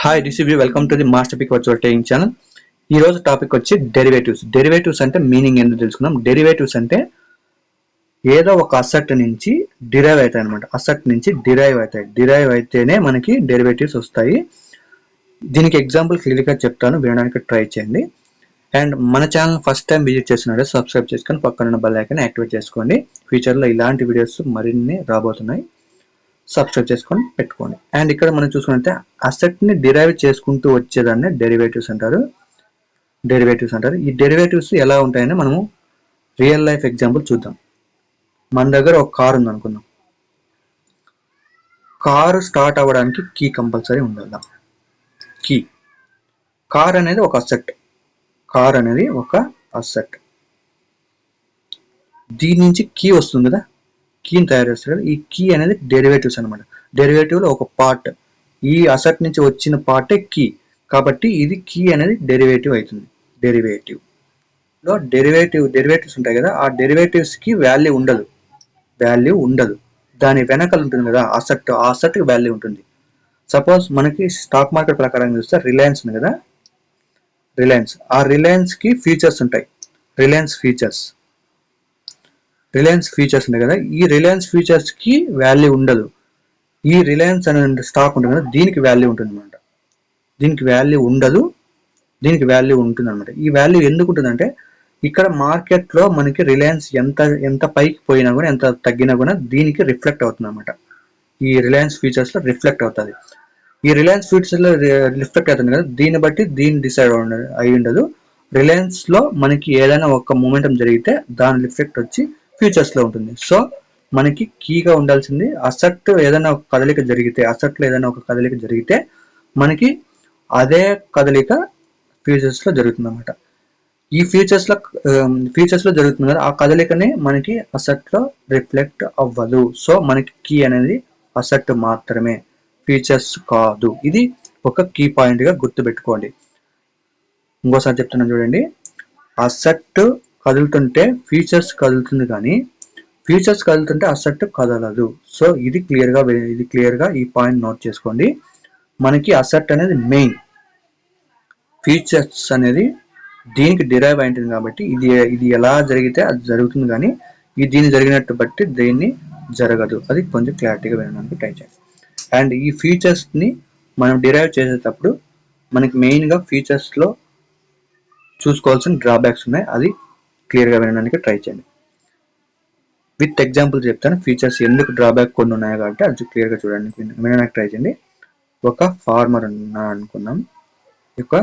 Hi DCB welcome to the master pick virtual trading channel. ఈ రోజు topic వచ్చి derivatives అంటే మీనింగ్ ఏంటో తెలుసుకుందాం. డెరివేటివ్స్ అంటే ఏదో ఒక అసెట్ నుంచి డిరైవ్ అవుతాయి అనమాట. అసెట్ నుంచి డిరైవ్ అయితేనే మనకి డెరివేటివ్స్ వస్తాయి. దీనికి ఎగ్జాంపుల్ క్లియర్గా చెప్తాను, వినడానికి ట్రై చేయండి. అండ్ మన ఛానల్ ఫస్ట్ టైం విజిట్ చేసినట్టు సబ్స్క్రైబ్ చేసుకొని పక్కన బెల్ ఐకాన్ యాక్టివేట్ చేసుకోండి. ఫ్యూచర్లో ఇలాంటి వీడియోస్ మరిన్ని రాబోతున్నాయి. సబ్స్క్రైబ్ చేసుకొని పెట్టుకోండి. అండ్ ఇక్కడ మనం చూసుకుంటే అసెట్ ని డిరైవ్ చేసుకుంటూ వచ్చేదాన్ని డెరివేటివ్స్ అంటారు. ఈ డెరివేటివ్స్ ఎలా ఉంటాయని మనము రియల్ లైఫ్ ఎగ్జాంపుల్ చూద్దాం. మన దగ్గర ఒక కార్ ఉంది అనుకుందాం. కారు స్టార్ట్ అవ్వడానికి కీ కంపల్సరీ ఉండాలి. కార్ అనేది ఒక అసెట్. దీని నుంచి కీ వస్తుంది కదా, కీని తయారు చేస్తారు. ఈ కీ అనేది డెరివేటివ్స్ అనమాట. డెరివేటివ్ లో ఒక పార్ట్, ఈ అసెట్ నుంచి వచ్చిన పార్టే కీ, కాబట్టి ఇది కీ అనేది డెరివేటివ్ అవుతుంది. డెరివేటివ్స్ ఉంటాయి కదా, ఆ డెరివేటివ్స్ కి వాల్యూ ఉండదు. దాని వెనకాల ఉంటుంది కదా అసెట్ కి వాల్యూ ఉంటుంది. సపోజ్ మనకి స్టాక్ మార్కెట్ ప్రకారం చూస్తే రిలయన్స్ ఉంది కదా, ఆ రిలయన్స్ కి ఫీచర్స్ ఉంటాయి. రిలయన్స్ ఫీచర్స్ ఉంటాయి కదా, ఈ రిలయన్స్ ఫీచర్స్ కి వాల్యూ ఉండదు. ఈ రిలయన్స్ అనే స్టాక్ ఉంటుంది కదా, దీనికి వాల్యూ ఉంటుంది అనమాట. దీనికి వాల్యూ ఉంటుంది అనమాట. ఈ వాల్యూ ఎందుకు ఉంటుందంటే, ఇక్కడ మార్కెట్ లో మనకి రిలయన్స్ ఎంత పైకి పోయినా కూడా, ఎంత తగ్గినా కూడా దీనికి రిఫ్లెక్ట్ అవుతుంది అనమాట. ఈ రిలయన్స్ ఫీచర్స్ లో రిఫ్లెక్ట్ అవుతుంది. ఈ రిలయన్స్ ఫీచర్స్ లో రిఫ్లెక్ట్ అవుతుంది కదా, దీన్ని బట్టి దీన్ని డిసైడ్ అయి ఉండదు. రిలయన్స్ లో మనకి ఏదైనా ఒక మూమెంటం జరిగితే దాని రిఫ్లెక్ట్ వచ్చి ఫ్యూచర్స్ లో ఉంటుంది. సో మనకి కీగా ఉండాల్సింది అసెట్ ఏదైనా ఒక కదలిక జరిగితే మనకి అదే కదలిక ఫ్యూచర్స్ లో జరుగుతుంది అనమాట. ఈ ఫ్యూచర్స్ లో జరుగుతుంది కదా, ఆ కదలికని మనకి అసెట్ లో రిఫ్లెక్ట్ అవ్వదు. సో మనకి కీ అనేది అసెట్ మాత్రమే, ఫీచర్స్ కాదు. ఇది ఒక కీ పాయింట్ గా గుర్తుపెట్టుకోండి. ఇంకోసారి చెప్తున్నాను చూడండి. అసెట్ కదులుతుంటే ఫీచర్స్ కదులుతుంది, కానీ ఫీచర్స్ కదులుతుంటే అసెట్ కదలదు. సో ఇది క్లియర్ గా ఈ పాయింట్ నోట్ చేసుకోండి. మనకి అసెట్ అనేది మెయిన్, ఫీచర్స్ అనేది దీనికి డిరైవ్ అయింటుంది. కాబట్టి ఇది ఎలా జరిగితే అది జరుగుతుంది, కానీ దీన్ని జరిగినట్టు బట్టి దేన్ని జరగదు. అది కొంచెం క్లారిటీగా వినడానికి ట్రై చేయండి. అండ్ ఈ ఫీచర్స్ ని మనం డిరైవ్ చేసేటప్పుడు మనకి మెయిన్ గా ఫీచర్స్ లో చూసుకోవాల్సిన డ్రాబ్యాక్స్ ఉన్నాయి. అది క్లియర్ గా వినడానికి ట్రై చేయండి. విత్ ఎగ్జాంపుల్ చెప్తాను. ఫీచర్స్ ఎందుకు డ్రాబ్యాక్ కొన్ని ఉన్నాయి కాబట్టి అది క్లియర్ గా చూడండి, వినడానికి ట్రై చేయండి. ఒక ఫార్మర్ అనుకున్నాం, ఒక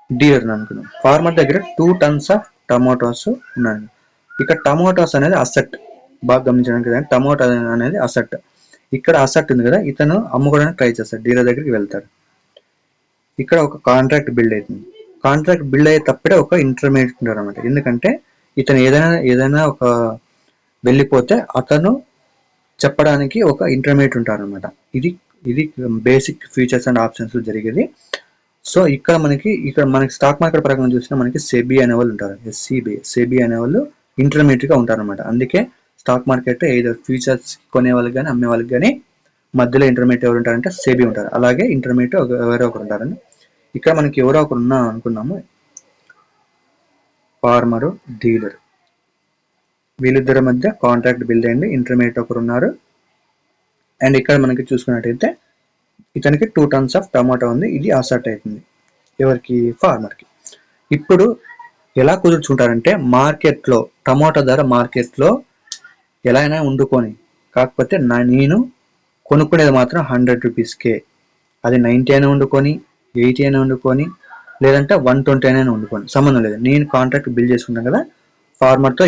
డీలర్ అనుకున్నాం. ఫార్మర్ దగ్గర 2 tons ఆఫ్ టమాటోస్ ఉన్నాయి. ఇక్కడ టమాటోస్ అనేది అసెట్, బాగా గమనించడానికి. టమాటో అనేది అసెట్. ఇక్కడ అసెట్ ఉంది కదా, ఇతను అమ్ముకోవడానికి ట్రై చేస్తాడు, డీలర్ దగ్గరికి వెళ్తాడు. ఇక్కడ ఒక కాంట్రాక్ట్ బిల్డ్ అవుతుంది. కాంట్రాక్ట్ బిల్డ్ అయ్యేటప్పుడే ఒక ఇంటర్మీడియట్ ఉంటారు అనమాట. ఎందుకంటే ఇతను ఏదైనా ఒక వెళ్ళిపోతే అతను చెప్పడానికి ఒక ఇంటర్మీడియట్ ఉంటారు అనమాట. ఇది బేసిక్ ఫీచర్స్ అండ్ ఆప్షన్స్ లో జరిగేది. సో ఇక్కడ మనకి స్టాక్ మార్కెట్ ప్రకారం చూసినా మనకి సెబీ అనే వాళ్ళు ఉంటారు. సెబీ అనే వాళ్ళు ఇంటర్మీడియట్ గా ఉంటారు అనమాట. అందుకే స్టాక్ మార్కెట్ ఏదో ఫ్యూచర్స్ కొనే వాళ్ళకి కానీ అమ్మే వాళ్ళకి కానీ మధ్యలో ఇంటర్మీడియట్ ఎవరు ఉంటారంటే సెబీ ఉంటారు. అలాగే ఇంటర్మీడియట్ ఎవరో ఒకరు ఉంటారని ఇక్కడ మనకి ఎవరో ఒకరు అనుకున్నాము. ఫార్మరు, డీలర్, వీళ్ళిద్దరి మధ్య కాంట్రాక్ట్ బిల్డ్ అయింది. ఇంటర్మీడియట్ ఒకరు ఉన్నారు. అండ్ ఇక్కడ మనకి చూసుకున్నట్టయితే ఇతనికి 2 tons ఆఫ్ టమాటో ఉంది. ఇది అసెట్ అవుతుంది ఎవరికి? ఫార్మర్ కి. ఇప్పుడు ఎలా కుదుర్చుకుంటారంటే, మార్కెట్ లో టమాటో ధర మార్కెట్ లో ఎలా అయినా ఉండుకొని, కాకపోతే నేను కొనుక్కునేది మాత్రం 100 రూపీస్కే. అది 90 అయినా ఉండుకొని, 80 అయినా ఉండుకొని, లేదంటే 120 అయినా ఉండుకొని, సంబంధం లేదు. నేను కాంట్రాక్ట్ బిల్ చేసుకున్నాను కదా, ఫార్మర్ తో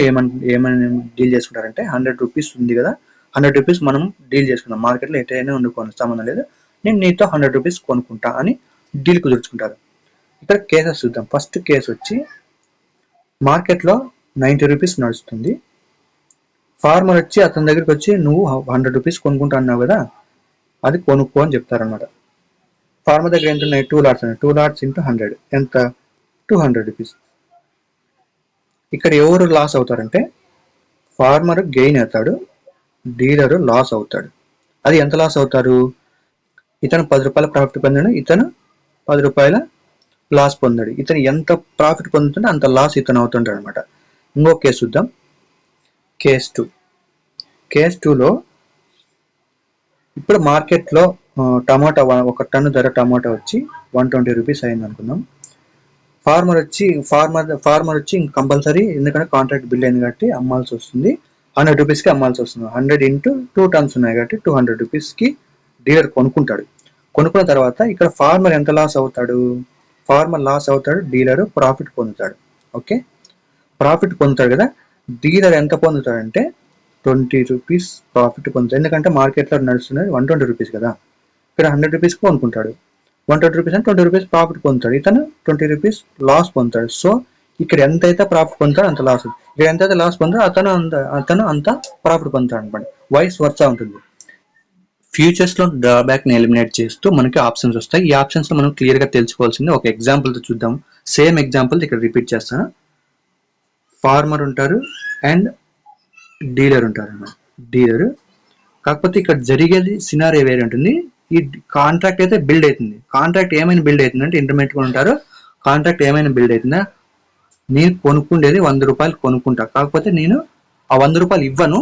ఏమని డీల్ చేసుకుంటారంటే, 100 రూపీస్ ఉంది కదా, 100 రూపీస్ మనం డీల్ చేసుకుందాం. మార్కెట్లో ఎటైనా ఉండుకోండి, సంబంధం లేదు, నేను నీతో 100 రూపీస్ కొనుక్కుంటా అని డీల్ కుదుర్చుకుంటారు. ఇక్కడ కేసెస్ చూద్దాం. ఫస్ట్ కేసు వచ్చి మార్కెట్లో 90 రూపీస్ నడుస్తుంది. ఫార్మర్ వచ్చి అతని దగ్గరికి వచ్చి, నువ్వు 100 రూపీస్ కొనుక్కుంటా అన్నావు కదా, అది కొనుక్కో అని చెప్తారనమాట. ఫార్మర్ దగ్గర ఎంత ఉన్నాయి? 2 లాట్స్ ఉన్నాయి. 2 లాట్స్ ఇంటూ 100 ఎంత? 200 రూపీస్. ఇక్కడ ఎవరు లాస్ అవుతారంటే, ఫార్మర్ గెయిన్ అవుతాడు, డీలరు లాస్ అవుతాడు. అది ఎంత లాస్ అవుతారు? ఇతను 10 రూపాయల ప్రాఫిట్ పొందాడు, ఇతను 10 రూపాయల లాస్ పొందాడు. ఇతను ఎంత ప్రాఫిట్ పొందుతుంటే అంత లాస్ ఇతను అవుతుంటాడు అనమాట. ఇంకో కేసు చూద్దాం. కేస్ 2. కేస్ 2లో ఇప్పుడు మార్కెట్లో టమాటా ఒక టన్ను ధర టమాటా వచ్చి 120 రూపీస్ అయింది అనుకుందాం. ఫార్మర్ వచ్చి కంపల్సరీ, ఎందుకంటే కాంట్రాక్ట్ బిల్ అయింది కాబట్టి అమ్మాల్సి వస్తుంది. 100 రూపీస్కి అమ్మాల్సి వస్తుంది. 100 ఇంటూ 2 టన్స్ ఉన్నాయి కాబట్టి 200 రూపీస్కి డీలర్ కొనుక్కుంటాడు. కొనుక్కున్న తర్వాత ఇక్కడ ఫార్మర్ ఎంత లాస్ అవుతాడు? ఫార్మర్ లాస్ అవుతాడు, డీలర్ ప్రాఫిట్ పొందుతాడు. ఓకే, ప్రాఫిట్ పొందుతాడు కదా. డీలర్ ఎంత పొందుతాడంటే 20 రూపీస్ ప్రాఫిట్ పొందుతాడు. ఎందుకంటే మార్కెట్లో నడుస్తున్నది 120 రూపీస్ కదా. ఇక్కడ 100 రూపీస్కి కొనుక్కుంటాడు. 120 రూపీస్ అంటే 20 రూపీస్ ప్రాఫిట్ పొందుతాడు. ఇతను 20 రూపీస్ లాస్ పొందుతాడు. సో ఇక్కడ ఎంతైతే ప్రాఫిట్ పొందుతాడో అంత లాస్. ఇక్కడ ఎంతైతే లాస్ పొందుతాడో అతను అంత ప్రాఫిట్ పొందుతాడు అనమాట. వైస్ వర్సా ఉంటుంది. ఫ్యూచర్స్ లో డ్రాబ్యాక్ ని ఎలిమినేట్ చేస్తూ మనకి ఆప్షన్స్ వస్తాయి. ఈ ఆప్షన్స్ లో మనం క్లియర్ గా తెలుసుకోవాల్సింది ఒక ఎగ్జాంపుల్ తో చూద్దాం. సేమ్ ఎగ్జాంపుల్ ఇక్కడ రిపీట్ చేస్తాను. ఫార్మర్ ఉంటారు అండ్ డీలర్ ఉంటారు అన్నమాట. డీలర్ కాకపోతే ఇక్కడ జరిగేది సినారియో వేరే ఉంటుంది. ఈ కాంట్రాక్ట్ అయితే బిల్డ్ అవుతుంది. కాంట్రాక్ట్ ఏమైనా బిల్డ్ అవుతుంది అంటే ఇంటర్మీడియట్ ఉంటారు. కాంట్రాక్ట్ ఏమైనా బిల్డ్ అవుతుందా? నేను కొనుక్కుండేది 100 రూపాయలు కొనుక్కుంటా, కాకపోతే నేను ఆ 100 రూపాయలు ఇవ్వను,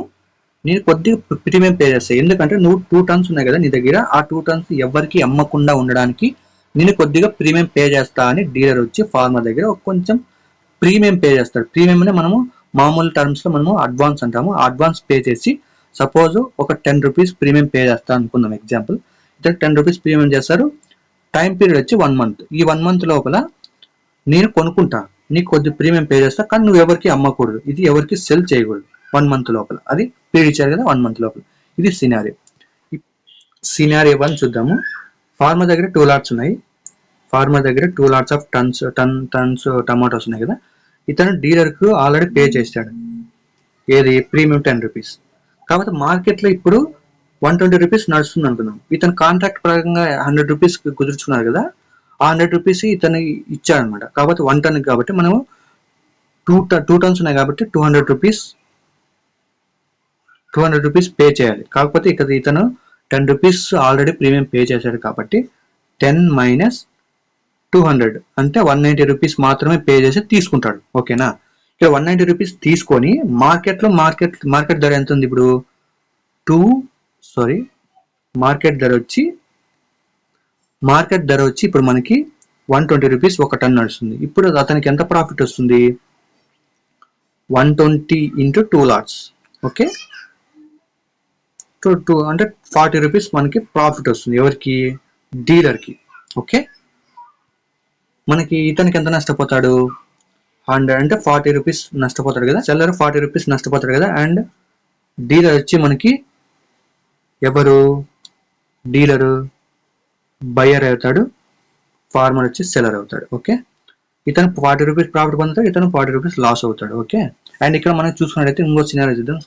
నేను కొద్దిగా ప్రీమియం పే చేస్తాను. ఎందుకంటే నువ్వు 2 టన్స్ ఉన్నాయి కదా నీ దగ్గర, ఆ 2 టన్స్ ఎవరికి అమ్మకుండా ఉండడానికి నేను కొద్దిగా ప్రీమియం పే చేస్తా అని డీలర్ వచ్చి ఫార్మర్ దగ్గర కొంచెం ప్రీమియం పే చేస్తాడు. ప్రీమియం అంటే మనము మామూలు టర్మ్స్ లో మనము అడ్వాన్స్ అంటాము. అడ్వాన్స్ పే చేసి సపోజ్ ఒక 10 రూపీస్ ప్రీమియం పే చేస్తా అనుకుందాం ఎగ్జాంపుల్. ఇతను 10 రూపీస్ ప్రీమియం చేస్తారు. టైం పీరియడ్ వచ్చి 1 మంత్. ఈ 1 మంత్ లోపల నేను కొనుక్కుంటా, నీకు కొద్ది ప్రీమియం పే చేస్తా, కానీ నువ్వు ఎవరికి అమ్మకూడదు, ఇది ఎవరికి సెల్ చేయకూడదు 1 మంత్ లోపల. అది పీరియడ్ ఇచ్చారు కదా 1 మంత్ లోపల. ఇది సినారియో. సినారియో 1 చూద్దాము. ఫార్మర్ దగ్గర 2 లాట్స్ ఉన్నాయి. ఫార్మర్ దగ్గర 2 లాట్స్ ఆఫ్ టన్స్ టమాటోస్ ఉన్నాయి కదా. ఇతను డీలర్ కు ఆల్రెడీ పే చేశాడు. ఏది? Premium 10 rupees. కాబట్టి మార్కెట్ లో ఇప్పుడు 120 రూపీస్ నడుస్తుంది అనుకుందాం. ఇతను కాంట్రాక్ట్ ప్రకారంగా 100 రూపీస్ కుదుర్చుకున్నారు కదా. ఆ 100 రూపీస్ ఇతను ఇచ్చాడనమాట. కాబట్టి 1 టన్ కాబట్టి మనము 2 టన్స్ ఉన్నాయి కాబట్టి 200 రూపీస్ పే చేయాలి. కాకపోతే ఇక్కడ ఇతను 10 రూపీస్ ఆల్రెడీ ప్రీమియం పే చేశాడు కాబట్టి 10 మైనస్ 200 అంటే 190 రూపీస్ మాత్రమే పే చేసి తీసుకుంటాడు. ఓకేనా? ఇక్కడ 190 రూపీస్ తీసుకొని మార్కెట్ ధర ఎంత ఉంది ఇప్పుడు? మార్కెట్ ధర వచ్చి ఇప్పుడు మనకి 120 రూపీస్ ఒక టన్ నడుస్తుంది. ఇప్పుడు అతనికి ఎంత ప్రాఫిట్ వస్తుంది? 120 ఇంటూ 2 లాట్స్. ఓకే, 2 అంటే 40 రూపీస్ మనకి ప్రాఫిట్ వస్తుంది. ఎవరికి? డీలర్కి. ఓకే, మనకి ఇతనికి ఎంత నష్టపోతాడు? 100 అంటే 40 రూపీస్ నష్టపోతాడు కదా. సెల్లర్ 40 రూపీస్ నష్టపోతాడు కదా. అండ్ డీలర్ వచ్చి మనకి ఎవరు? డీలరు బయ్యర్ అవుతాడు, ఫార్మర్ వచ్చి సెల్లర్ అవుతాడు. ఓకే, ఇతను 40 రూపీస్ ప్రాఫిట్ పొందుతాడు, ఇతను 40 రూపీస్ లాస్ అవుతాడు. ఓకే, అండ్ ఇక్కడ మనం చూసుకున్నట్టయితే ఇంకో సినారియో చూద్దాం.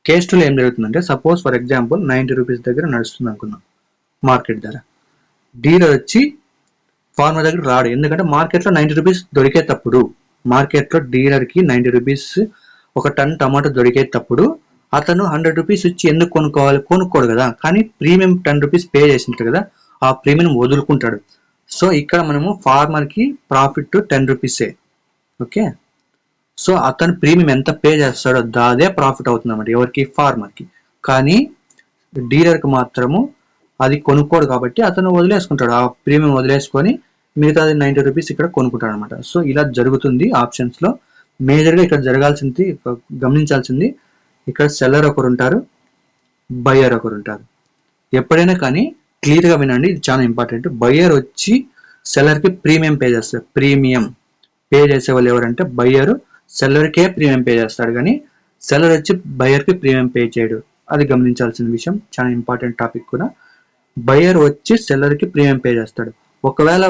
కేస్ 2లో ఏం జరుగుతుందంటే సపోజ్ ఫర్ ఎగ్జాంపుల్ 90 రూపీస్ దగ్గర నడుస్తుంది అనుకున్నాం మార్కెట్ ధర. డీలర్ వచ్చి ఫార్మర్ దగ్గర రాడు. ఎందుకంటే మార్కెట్లో 90 రూపీస్ దొరికేటప్పుడు, మార్కెట్లో డీలర్కి 90 రూపీస్ ఒక టన్ టమాటో దొరికేటప్పుడు అతను 100 రూపీస్ ఇచ్చి ఎందుకు కొనుక్కోడు కదా. కానీ ప్రీమియం 10 రూపీస్ పే చేసింటారు కదా, ఆ ప్రీమియం వదులుకుంటాడు. సో ఇక్కడ మనము ఫార్మర్కి ప్రాఫిట్ 10 రూపీసే. ఓకే, సో అతను ప్రీమియం ఎంత పే చేస్తాడో అదే ప్రాఫిట్ అవుతుంది అన్నమాట. ఎవరికి? ఫార్మర్కి. కానీ డీలర్కి మాత్రము అది కొనుక్కోడు కాబట్టి అతను వదిలేసుకుంటాడు. ఆ ప్రీమియం వదిలేసుకొని మిగతాది 90 రూపీస్ ఇక్కడ కొనుక్కుంటాడు అనమాట. సో ఇలా జరుగుతుంది ఆప్షన్స్ లో. మేజర్గా ఇక్కడ గమనించాల్సింది ఇక్కడ సెల్లర్ ఒకరు ఉంటారు, బయ్యర్ ఒకరు ఉంటారు. ఎప్పుడైనా కానీ క్లియర్ గా వినండి, ఇది చాలా ఇంపార్టెంట్. బయ్యర్ వచ్చి సెల్లర్ కి ప్రీమియం పే చేస్తారు. ప్రీమియం పే చేసే వాళ్ళు ఎవరంటే బయ్యర్ సెల్లర్కే ప్రీమియం పే చేస్తాడు, కానీ సెల్లర్ వచ్చి బయ్యర్ కి ప్రీమియం పే చేయడు. అది గమనించాల్సిన విషయం, చాలా ఇంపార్టెంట్ టాపిక్ కూడా. బయ్యర్ వచ్చి సెల్లర్ కి ప్రీమియం పే చేస్తాడు. ఒకవేళ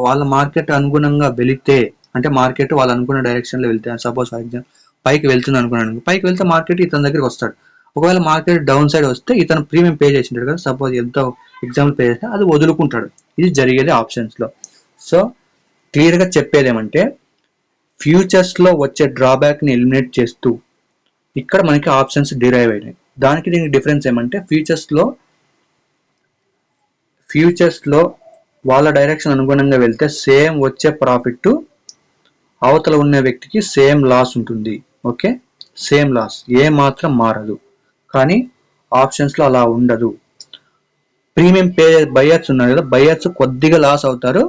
వాళ్ళ మార్కెట్ అనుగుణంగా వెళితే, అంటే మార్కెట్ వాళ్ళు అనుకున్న డైరెక్షన్ లో వెళ్తే, సపోజ్ ఫర్ ఎగ్జాంపుల్ పైకి వెళ్తుంది అనుకున్నాను, పైకి వెళ్తే మార్కెట్ ఇతని దగ్గరికి వస్తాడు. ఒకవేళ మార్కెట్ డౌన్ సైడ్ వస్తే ఇతను ప్రీమియం పే చేసింటాడు కదా, సపోజ్ ఎంత ఎగ్జాంపుల్ పే చేస్తే అది వదులుకుంటాడు. ఇది జరిగేది ఆప్షన్స్ లో. సో క్లియర్ గా చెప్పేది ఏమంటే ఫ్యూచర్స్ లో వచ్చే డ్రాబ్యాక్ ని ఎలిమినేట్ చేస్తూ ఇక్కడ మనకి ఆప్షన్స్ డిరైవ్ అయినాయి. దీనికి డిఫరెన్స్ ఏమంటే ఫ్యూచర్స్ లో ఫ్యూచర్స్లో వాళ్ళ డైరెక్షన్ అనుగుణంగా వెళ్తే సేమ్ వచ్చే ప్రాఫిట్ అవతల ఉన్న వ్యక్తికి సేమ్ లాస్ ఉంటుంది. ఓకే, సేమ్ లాస్, ఏ మాత్రం మారదు. కానీ ఆప్షన్స్లో అలా ఉండదు. ప్రీమియం పే బయర్స్ ఉన్నారు కదా, బయర్స్ కొద్దిగా లాస్ అవుతారు,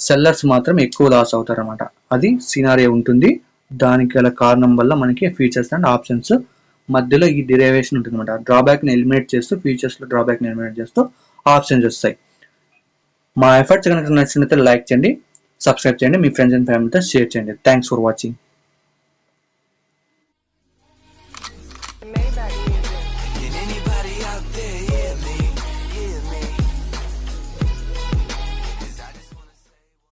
సెల్లర్స్ మాత్రం ఎక్కువ లాస్ అవుతారు అనమాట. అది సినారియో ఉంటుంది. దానికి గల కారణం వల్ల మనకి ఫ్యూచర్స్ అండ్ ఆప్షన్స్ మధ్యలో ఈ డిరైవేషన్ ఉంటుంది అనమాట. డ్రాబ్యాక్ని ఎలిమినేట్ చేస్తూ ఫ్యూచర్స్లో డ్రాబ్యాక్ని ఎలిమినేట్ చేస్తూ ఆప్షన్స్ వస్తాయి. మా ఎఫర్ట్స్ కనుక నచ్చినట్లయితే లైక్ చేయండి, సబ్స్క్రైబ్ చేయండి, మీ ఫ్రెండ్స్ అండ్ ఫ్యామిలీతో షేర్ చేయండి. Thanks for watching.